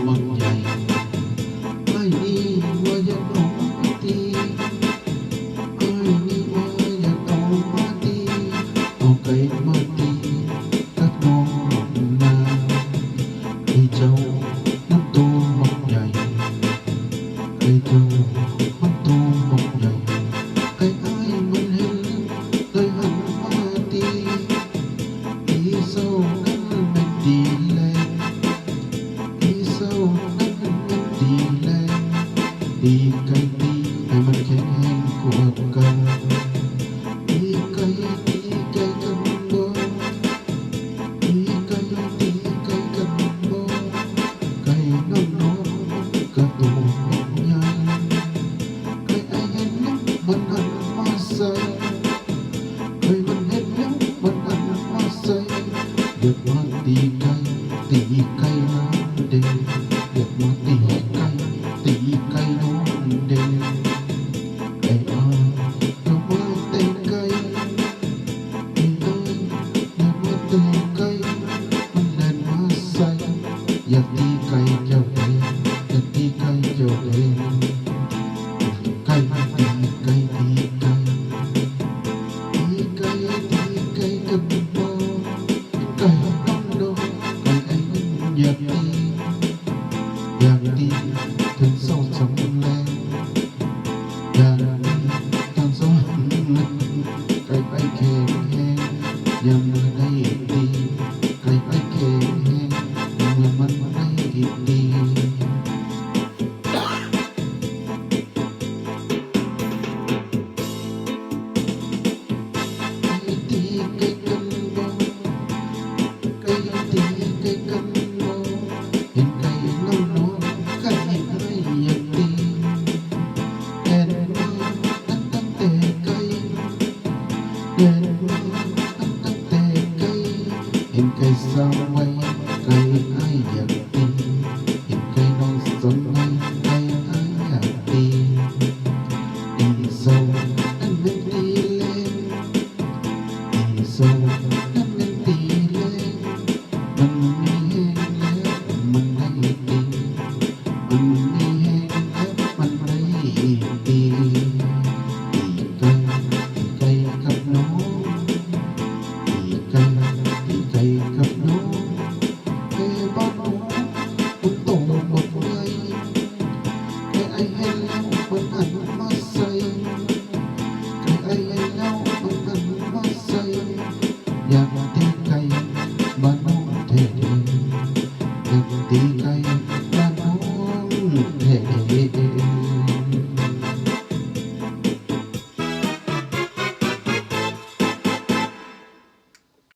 มักใหญ่ไอ้นี่ว่าอย่าน้องมาตีไอ้นี่ว่าอย่าน้องมาตีเอาไก่มาตีกับน้องนาไอ้เจ้านั้นตัวมักใหญ่ไอ้เจ้ามันตัวมักใหญ่ไอ้มันเห็นเลยหันมาตีตีเศร้านั้นไม่ดีเลยตีเศร้านั้นไม่ดีเลยตีไก่ตีให้มันแข็งแรงกว่ากันตีไก่กันบ่ตีไก่กันบ่ไก่น้องกระตูกใหญ่ไก่ไอ้เห็นมันหันมาใส่ไก่มันเห็นมันหันมาใส่เดือดมาตีไก่นะเด็กเดือดมาตีไก่น้องเด็กไอ้อย่ามาตีไก่ไอ้อย่ามาตีไก่มันเล่นมาใส่อย่าตีไก่เจ้าเด็กอย่าตีไก่เจ้าเด็กไก่ตีไก่ตีไก่กันบ่ไก่น้องโดไก่ไอ้อยากตีถึงเศร้าสำแรงอยากตีทางสองไก่ไปแข็งแห้งอย่ามือได้ตีไก่ไปแข็งแห้งเมื่อมันได้ตีเห็นไก่น้องไก่ไม่อยากตีแดนมาตั้งแต่ไก่แดนมาตั้งแต่ไก่เห็นไก่สาวไว้ไก่ไม่อยากตีเห็นไก่น้องสนไว้ไก่ไม่อยากตีตีโซ่นั่นเป็นตีเล่นตีโซ่นั่นเป็นตีเล่นมันมีแห้งแล้วมันได้ตีมันมีแห้งแล้วมันได้ตีไก่กับน้องตีไก่กับน้องเอ้บ้านน้องคุณโตหมด